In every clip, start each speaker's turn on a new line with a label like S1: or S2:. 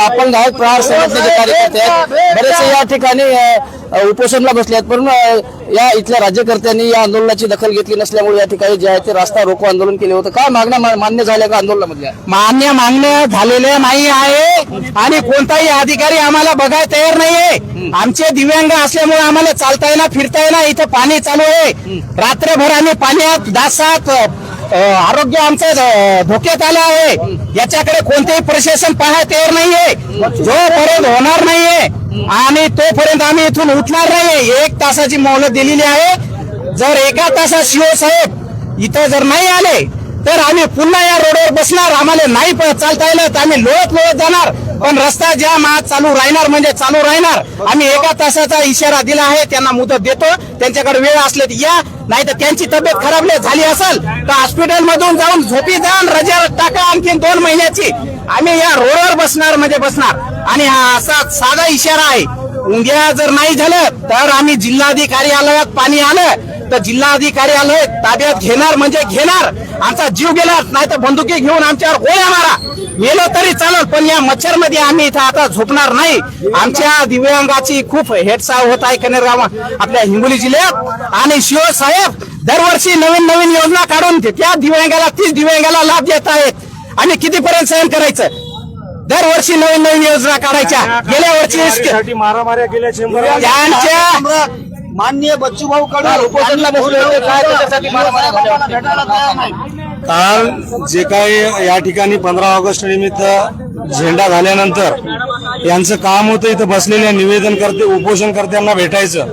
S1: आपण आहेत प्रहार संघटनेचे कार्यकर्ते आहेत, बरेचसे या ठिकाणी उपोषणला बसले आहेत, पण या इथल्या राज्यकर्त्यांनी या आंदोलनाची दखल घेतली नसल्यामुळे या ठिकाणी जे आहे ते रास्ता रोको आंदोलन केले होतं. काय मागण्या मान्य झाल्या का आंदोलनामधल्या?
S2: मान्य झालेले नाही आहे आणि कोणताही अधिकारी आम्हाला बघायला तयार नाहीये. आमचे दिव्यांग असल्यामुळे आम्हाला चालता येणार, फिरता येणार. इथं पाणी चालू आहे, रात्रभर आम्ही पाण्यात डासात आरोग्य आमचं धोक्यात आलं आहे. याच्याकडे कोणतेही प्रशासन पाहायला तयार नाहीये. जोपर्यंत होणार नाहीये आणि तोपर्यंत आम्ही इथून उठणार नाहीये. 1 तासाची मोहलत दिलेली आहे. जर 1 तासात सीओ साहेब इथं जर नाही आले तर आम्ही पुन्हा या रोडवर बसणार. आम्हाला नाही चालता येईल तर आम्ही लोळत जाणार, पण रस्ता जाम आज चालू राहणार म्हणजे चालू राहणार. आम्ही 1 तासाचा इशारा दिला आहे, त्यांना मुदत देतो. त्यांच्याकडे वेळ असले तर या, नाही तर त्यांची तब्येत खराब झाली असेल तर हॉस्पिटल मधून जाऊन झोपी जाऊन रजा टाका आणखी 2 महिन्याची. आम्ही या रोडवर बसणार म्हणजे बसणार. आणि हा असा साधा इशारा आहे. उद्या जर नाही झालं तर आम्ही जिल्हाधिकार्यालयात पाणी आलं तर जिल्हाधिकार्यालय ताब्यात घेणार म्हणजे घेणार. आमचा जीव गेला नाही तर बंदुकी घेऊन आमच्यावर गोळ्या मारा, मेलो तरी चालेल, पण या मच्छर मध्ये आम्ही इथं आता झोपणार नाही. आमच्या दिव्यांगाची खूप हेडसाव होत आहे कनेरगाव आपल्या हिंगोली जिल्ह्यात. आणि शिव साहेब दरवर्षी नवीन योजना काढून त्या दिव्यांगाला 30 दिव्यांगाला लाभ देत आहेत. आम्ही कितीपर्यंत सहन करायचं? दरवर्षी नवीन योजना काढायच्या. गेल्या वर्षी
S3: मारामाऱ्या केल्या
S2: त्यांच्या
S1: माननीय बच्चूभाऊ कडू उपोषणला बसले होते, काय त्याच्यासाठी
S3: काल जे काही या ठिकाणी 15 ऑगस्ट निमित्त झेंडा झाल्यानंतर यांचं काम होतं इथं बसलेल्या निवेदनकर्ते उपोषणकर्त्यांना भेटायचं.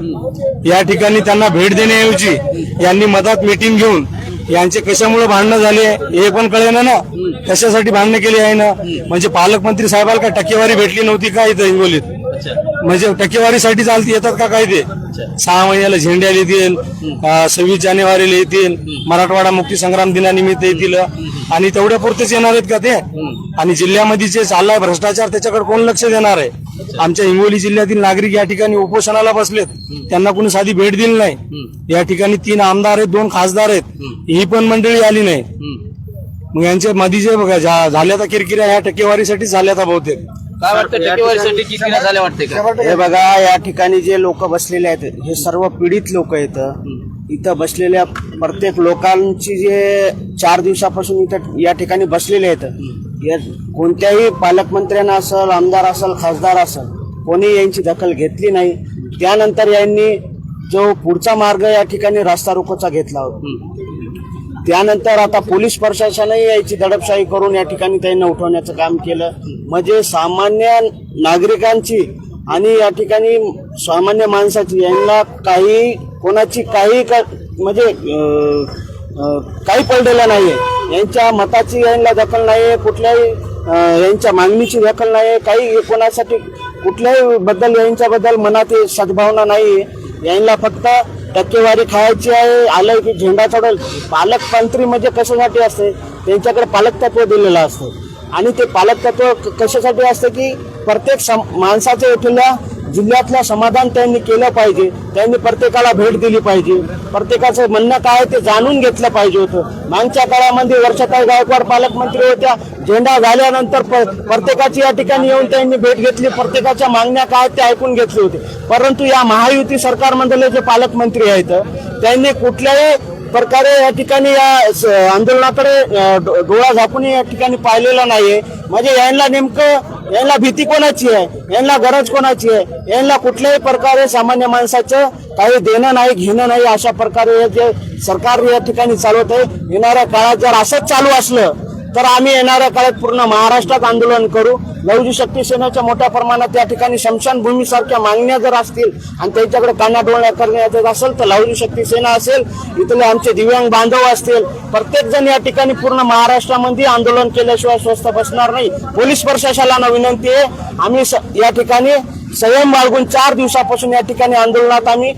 S3: या ठिकाणी त्यांना भेट देण्याऐवजी यांनी मधात मीटिंग घेऊन यांचे कशामुळे भांडणं झाले हे पण कळेना ना. कशासाठी भांडणं केली आहे ना, म्हणजे पालकमंत्री साहेबाला काय टक्केवारी भेटली नव्हती का इथं हिंगोलीत? म्हणजे टक्केवारीसाठी चालती येतात का काय? ते 6 महिन्याला झेंड्याला येतील, 26 जानेवारीला येतील, मराठवाडा मुक्ती संग्राम दिनानिमित्त येतील आणि तेवढ्या पुरतेच येणार आहेत का ते? आणि जिल्ह्यामध्ये जे चाललाय भ्रष्टाचार त्याच्याकडे कोण लक्ष देणार आहे? आमच्या हिंगोली जिल्ह्यातील नागरिक या ठिकाणी उपोषणाला बसलेत, त्यांना कोणी साधी भेट दिली नाही. या ठिकाणी 3 आमदार आहेत, 2 खासदार आहेत, ही पण मंडळी आली नाही. मग यांच्या मध्ये जे बघा झाल्या तर किरकिऱ्या ह्या टक्केवारीसाठी झाल्या तर बहुतेक.
S1: काय वाटतं टक्केवारीसाठी किती झाले वाटते का?
S4: हे बघा, या ठिकाणी जे लोक बसलेले आहेत हे सर्व पीडित लोक आहेत. इथं बसलेल्या प्रत्येक लोकांची जे 4 दिवसापासून इथं या ठिकाणी बसलेले आहेत, कोणत्याही पालकमंत्र्यांना असेल, आमदार असेल, खासदार असेल, कोणी यांची दखल घेतली नाही. त्यानंतर यांनी जो पुढचा मार्ग या ठिकाणी रास्ता रोकोचा घेतला होता. त्यानंतर आता पोलीस प्रशासनही याची दडपशाही करून या ठिकाणी त्यांना उठवण्याचं काम केलं. म्हणजे सामान्य नागरिकांची आणि या ठिकाणी सामान्य माणसाची यांना काही कोणाची काही म्हणजे काही पडलेलं नाहीये. यांच्या मताची यांना दखल नाहीये, कुठल्याही यांच्या मागणीची दखल नाहीये, काही कोणासाठी कुठल्याही बद्दल यांच्याबद्दल मनात सद्भावना नाहीये. यांना फक्त टक्केवारी खायची आहे, आलंय की झेंडा चढवल. पालकमंत्री म्हणजे कशासाठी असते? त्यांच्याकडे पालकतत्व दिलेलं असतं आणि ते पालकतत्व कशासाठी असतं की प्रत्येक माणसाच्या इथल्या जिल्ह्यातलं समाधान त्यांनी केलं पाहिजे. त्यांनी प्रत्येकाला भेट दिली पाहिजे, प्रत्येकाचं म्हणणं काय ते जाणून घेतलं पाहिजे होतं. मागच्या काळामध्ये वर्षाताई गायकवाड पालकमंत्री होत्या, झेंडा झाल्यानंतर प्रत्येकाची या ठिकाणी येऊन त्यांनी भेट घेतली, प्रत्येकाच्या मागण्या काय ते ऐकून घेतले होते. परंतु या महायुती सरकारमधले जे पालकमंत्री आहेत त्यांनी कुठल्याही प्रकारे या ठिकाणी या आंदोलनाकडे डोळा झाकून या ठिकाणी पाहिलेला नाहीये. म्हणजे यांना नेमकं यांना भीती कोणाची आहे, यांना गरज कोणाची आहे? यांना कुठल्याही प्रकारे सामान्य माणसाचं काही देणं नाही, घेणं नाही, अशा प्रकारे जे सरकार या ठिकाणी चालवत आहे. येणाऱ्या काळात जर असंच चालू असलं तर आम्ही येणाऱ्या काळात पूर्ण महाराष्ट्रात आंदोलन करू. लवजी शक्ती सेनेच्या मोठ्या प्रमाणात या ठिकाणी स्मशानभूमीसारख्या मागण्या जर असतील आणि त्यांच्याकडे कानाडोळ्या करण्यात येत असेल तर लवजी शक्ती सेना असेल, इथले आमचे दिव्यांग बांधव असतील, प्रत्येक जण या ठिकाणी पूर्ण महाराष्ट्रामध्ये आंदोलन केल्याशिवाय स्वस्थ बसणार नाही. पोलीस प्रशासनाला विनंती आहे, आम्ही या ठिकाणी संयम बाळगून 4 दिवसापासून या ठिकाणी आंदोलनात आम्ही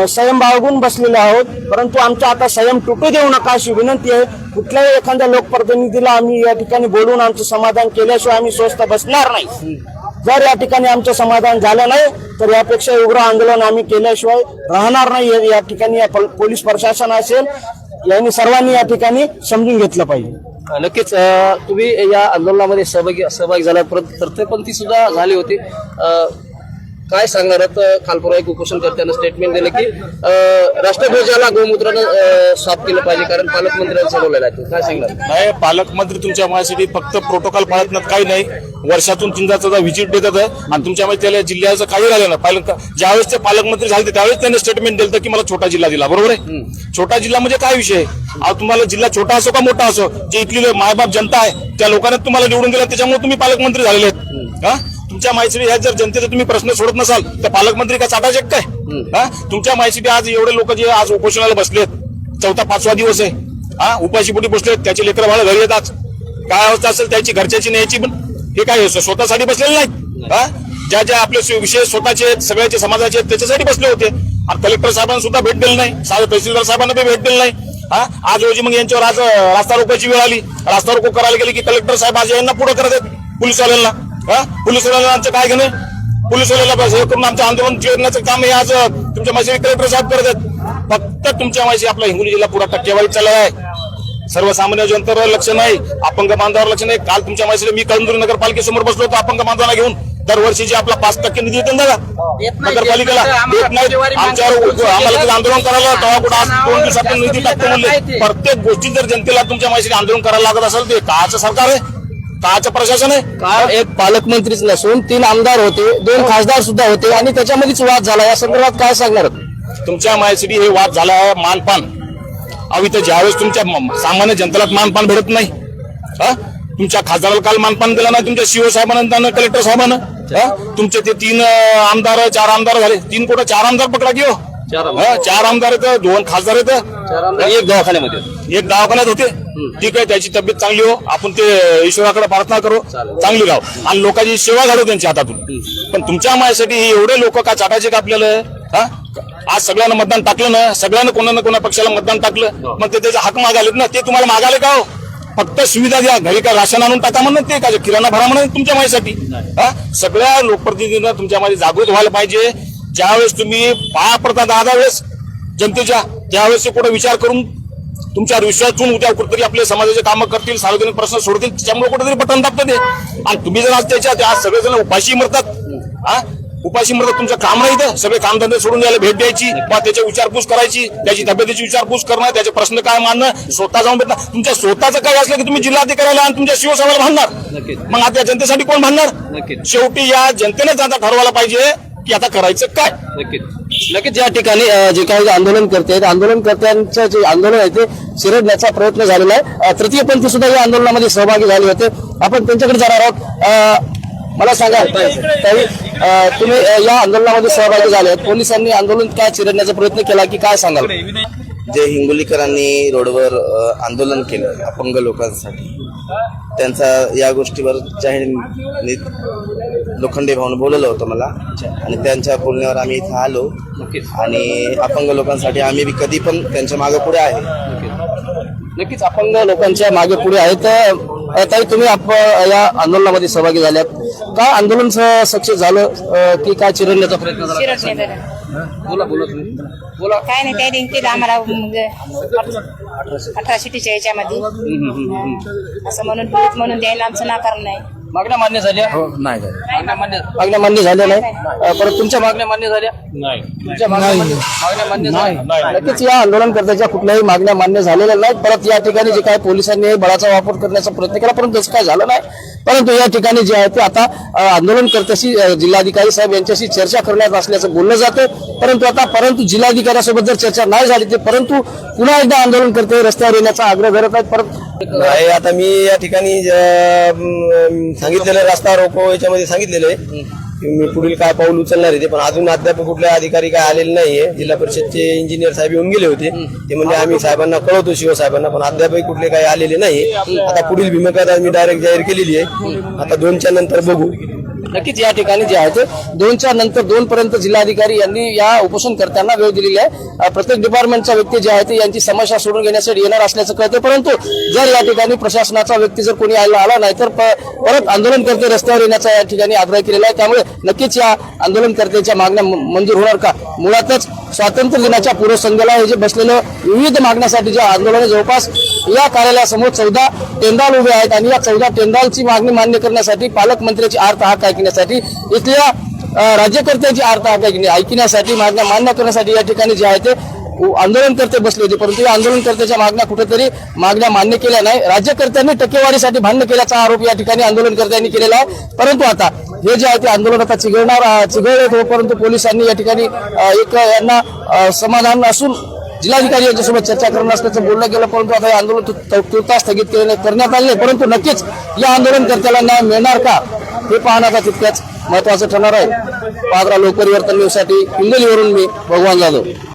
S4: संयम बाळगून बसलेले आहोत. परंतु आमचा आता संयम तुटू देऊ नका अशी विनंती आहे. कुठल्याही एखाद्या लोकप्रतिनिधीला आम्ही या ठिकाणी बोलून आमचं समाधान केल्याशिवाय आम्ही स्वस्थ बसणार नाही. जर या ठिकाणी आमचं समाधान झालं नाही तर यापेक्षा उग्र आंदोलन आम्ही केल्याशिवाय राहणार नाही. या ठिकाणी पोलीस प्रशासन असेल, यांनी सर्वांनी या ठिकाणी समजून घेतलं पाहिजे.
S1: नक्कीच तुम्ही या आंदोलनामध्ये सहभागी झाला, परत तृतीयपंथी सुद्धा झाली होती. काय सांगणार आहात? काल परवा एक उपोषणकर्त्यानं स्टेटमेंट दिलं की राष्ट्रध्वजाला गोमूत्रानं साफ केलं पाहिजे कारण पालकमंत्र्यांनी ठरवलेलं आहे. काय सांगणार?
S5: नाही, पालकमंत्री तुमच्या माझ्यासाठी फक्त प्रोटोकॉल पाळत नाही, काही नाही. वर्षातून 3दा व्हिजिट देतात आणि तुमच्या माहिती त्याला जिल्ह्याचं काही झालं ना. ज्यावेळेस ते पालकमंत्री झाले त्यावेळेस त्यांनी स्टेटमेंट दिलं की मला छोटा जिल्हा दिला. बरोबर आहे? छोटा जिल्हा म्हणजे काय विषय? तुम्हाला जिल्हा छोटा असो का मोठा असो, जे इथली मायबाप जनता आहे त्या लोकांना तुम्हाला निवडून दिला, त्याच्यामुळे तुम्ही पालकमंत्री झालेले आहेत. हा, तुमच्या माहिती ह्या जर जनतेचा तुम्ही प्रश्न सोडत नसाल तर पालकमंत्री काय चाटाचे काय? हा, तुमच्या माहिती आज एवढे लोक जे आज उपोषणाला बसलेत, 4था-5वा दिवस आहे. हा, उपाशीपोटी बसलेत, त्याचे लेकरं बाळ घरी येतात, काय अवस्था असेल त्याची घरच्याची न्यायची, पण हे काय स्वतःसाठी बसलेले नाहीत. हा, ज्या ज्या आपले विषय स्वतःचे सगळ्याचे समाजाचे त्याच्यासाठी बसले होते. आणि कलेक्टर साहेबांना सुद्धा भेट दिली नाही, साधे तहसीलदार साहेबांना भेट दिली नाही. हा, आज रोजी मग यांच्यावर आज रास्ता रोकोची वेळ आली, रास्ता रोको करायला गेले की कलेक्टर साहेब आज यांना पुढे करत आहेत पोलीसवाल्यांना. पोलीसवाल्यांना आमचं काय घेणे? पोलीसवाल्याला हे करून आमचं आंदोलन चिरण्याचं काम हे आज तुमच्या माहिती कलेक्टर साहेब करत आहेत. फक्त तुमच्या माहिती आपला हिंगोली जिल्हा पुरा टक्केवारी चालला आहे. सर्वसामान्य जनतेवर लक्ष नाही, अपंग बांधवावर लक्ष नाही. काल तुमच्या माहिती मी कळमनुरी नगरपालिकेसमोर बसलो होतो अपंग बांधवांना घेऊन. दरवर्षी जे आपला 5% निधी येतो ना नगरपालिकेला देत नाही. आमच्यावर आम्हाला आंदोलन करायला तेव्हा कुठं आज 2 दिवसातून निधी टाकतो म्हणले. प्रत्येक गोष्टी जर जनतेला तुमच्या माहिती आंदोलन करायला लागत असेल ते काचं सरकार आहे, काचं प्रशासन आहे?
S1: काल एक पालकमंत्रीच नसून 3 आमदार होते, 2 खासदार सुद्धा होते आणि त्याच्यामध्येच वाद झाला. या संदर्भात काय सांगणार?
S5: तुमच्या माहिती हे वाद झाला आहे मानपान. इथं ज्यावेळेस तुमच्या सामान्य जनतेला मानपान भेटत नाही, तुमच्या खासदाराला काल मानपान दिलं नाही, तुमच्या सीओ साहेबांना कलेक्टर साहेबांना. तुमचे ते 3 आमदार 4 आमदार झाले, 3 कुठं 4 आमदार पकडा की हो. 4 आमदार येतं, 2 खासदार येतं,
S1: एक दवाखान्यामध्ये,
S5: एक दवाखान्यात होते. ठीक आहे, त्याची तब्येत चांगली हो, आपण ते ईश्वराकडे प्रार्थना करू चांगली राहू आणि लोकांची सेवा घडू त्यांच्या हातातून. पण तुमच्या मायासाठी एवढे लोक का चाटायचे का आपल्याला? आज सगळ्यांना मतदान टाकलं ना, सगळ्यांना कोणा ना कोणा पक्षाला मतदान टाकलं, मग ते त्याचा हक मागालेत ना. ते तुम्हाला मागाले का हो? फक्त सुविधा द्या, घरी का राशन आणून टाका म्हणत ते का किराणा भरा म्हणत तुमच्या माहितीसाठी. सगळ्या लोकप्रतिनिधींना तुमच्या मध्ये जागृत व्हायला पाहिजे. ज्यावेळेस तुम्ही पाया पडता 10 वेळेस जनतेच्या, त्यावेळेस ते कुठे विचार करून तुमच्यावर विश्वास ठेवून उद्या कुठेतरी आपले समाजाचे कामं करतील, सार्वजनिक प्रश्न सोडतील, त्याच्यामुळे कुठेतरी बटन दाबतं ते. आणि तुम्ही जर आज त्याच्यात आज सगळेजण उपाशी मरतात, उपाशी मरतात, तुमचं काम नाही, सगळे कामधंदे सोडून द्यायला भेट द्यायची, मग त्याची विचारपूस करायची, त्याची तब्येतीची विचारपूस करणं, त्याचे प्रश्न काय मांडणं, स्वतः जाऊन भेटणं. तुमच्या स्वतःचं काय असलं की तुम्ही जिल्हाधिकाऱ्याला आणि तुमच्या शिवसेनेला भांडणार, मग आता जनतेसाठी कोण भांडणार? शेवटी या जनतेनेच आता ठरवायला पाहिजे की आता करायचं काय.
S1: नक्कीच या ठिकाणी जे काही आंदोलन करते आंदोलनकर्त्यांचं जे आंदोलन आहे ते चिरडण्याचा प्रयत्न झालेला आहे. तृतीयपंथी सुद्धा या आंदोलनामध्ये सहभागी झाले होते. आपण त्यांच्याकडे जाणार आहोत. मला सांगा ताई, तुम्ही या आंदोलनामध्ये सहभागी झाले आहेत, पोलिसांनी आंदोलन काय चिरडण्याचा प्रयत्न केला की काय सांगाल?
S6: जे हिंगोलीकरांनी रोडवर आंदोलन केलं अपंग लोकांसाठी, त्यांचा या गोष्टीवर जाहीर लोखंडे भाऊन बोलवलं होतं मला आणि त्यांच्या बोलण्यावर आम्ही इथं आलो आणि अपंग लोकांसाठी आम्ही बी कधी पण त्यांच्या मागे पुढे आहे.
S1: नक्कीच अपंग लोकांच्या मागे पुढे आहेत. ताई, तुम्ही या आंदोलनामध्ये सहभागी झाल्यात, काय आंदोलन सक्सेस झालं की काय चिरडण्याचा प्रयत्न झाला? बोला तुम्ही बोला.
S7: काय नाही, त्या केलं आम्हाला 18 याच्यामध्ये असं म्हणून द्यायला आमचं नाकार नाही.
S1: मागण्या मान्य झाल्या?
S2: नाही
S1: मागण्या मान्य झाल्या नाही. परत तुमच्या मागण्या मान्य झाल्या? नाही. तुमच्या मागण्या मान्य झाल्या? नक्कीच या आंदोलनकर्त्याच्या कुठल्याही मागण्या मान्य झालेल्या नाहीत. परत या ठिकाणी जे काय पोलिसांनी बळाचा वापर करण्याचा प्रयत्न केला परंतु तसं काय झालं नाही. परंतु या ठिकाणी जे आहे ते आता आंदोलनकर्त्याशी जिल्हाधिकारी साहेब यांच्याशी चर्चा करण्यात असल्याचं बोललं जातं. परंतु जिल्हाधिकाऱ्यासोबत जर चर्चा नाही झाली तर परंतु पुन्हा एकदा आंदोलनकर्ते रस्त्यावर येण्याचा आग्रह करत आहेत. परत
S6: नाही, आता मी या ठिकाणी सांगितलेलं रस्ता रोको याच्यामध्ये सागितलेलं आहे की मी पुढील काय पाऊल उचलणार आहे ते, पण अजून अद्याप कुठले अधिकारी काय आलेले नाहीये. जिल्हा परिषदचे इंजिनियर साहेब येऊन गेले होते, ते म्हणजे आम्ही साहेबांना कळवतो शिवसाहेबांना, पण अद्यापही कुठले काही आलेले नाही. आता पुढील भूमिका मी डायरेक्ट जाहीर केलेली आहे. आता 2च्या नंतर बघू
S1: नक्कीच या ठिकाणी जे आहे ते 2च्या नंतर 2 पर्यंत जिल्हाधिकारी यांनी या उपोषणकर्त्यांना वेळ दिलेली आहे. प्रत्येक डिपार्टमेंटचा व्यक्ती जे आहे ते यांची समस्या सोडून घेण्यासाठी येणार असल्याचं कळते. परंतु जर या ठिकाणी प्रशासनाचा व्यक्ती जर कोणी आला नाही तर परत आंदोलनकर्ते रस्त्यावर येण्याचा या ठिकाणी आग्रह केलेला आहे. त्यामुळे नक्कीच या आंदोलनकर्त्यांच्या मागण्या मंजूर होणार का? मुळातच स्वातंत्र्य दिनाच्या पूर्वसंध्येला हे जे बसलेलं विविध मागण्यासाठी जे आंदोलन जवळपास या कार्यालयासमोर 14 टेंडाल उभे आहेत आणि या 14 टेंडालची मागणी मान्य करण्यासाठी, पालकमंत्र्याची आर्त हाक ऐकण्यासाठी, इथल्या राज्यकर्त्यांची आर्त हाक ऐकण्यासाठी, मागण्या मान्य करण्यासाठी या ठिकाणी जे आहे ते आंदोलनकर्ते बसले होते. परंतु या आंदोलनकर्त्याच्या मागण्या कुठेतरी मान्य केल्या नाही. राज्यकर्त्यांनी टक्केवारीसाठी भांडण केल्याचा आरोप या ठिकाणी आंदोलनकर्त्यांनी केलेला आहे. परंतु आता हे जे आहे ते आंदोलन आता चिघळले परंतु पोलिसांनी या ठिकाणी एक यांना समाधान असून जिल्हाधिकारी यांच्यासोबत चर्चा करणार असल्याचं बोललं गेलं. परंतु आता हे आंदोलन तुर्तास स्थगित करण्यात आले. परंतु नक्कीच या आंदोलनकर्त्याला न्याय मिळणार का हे पाहणं आता तितक्याच महत्वाचं ठरणार आहे. पादरा लोकपरिवर्तन न्यूजसाठी हिंगोलीवरून मी भगवान जाधव.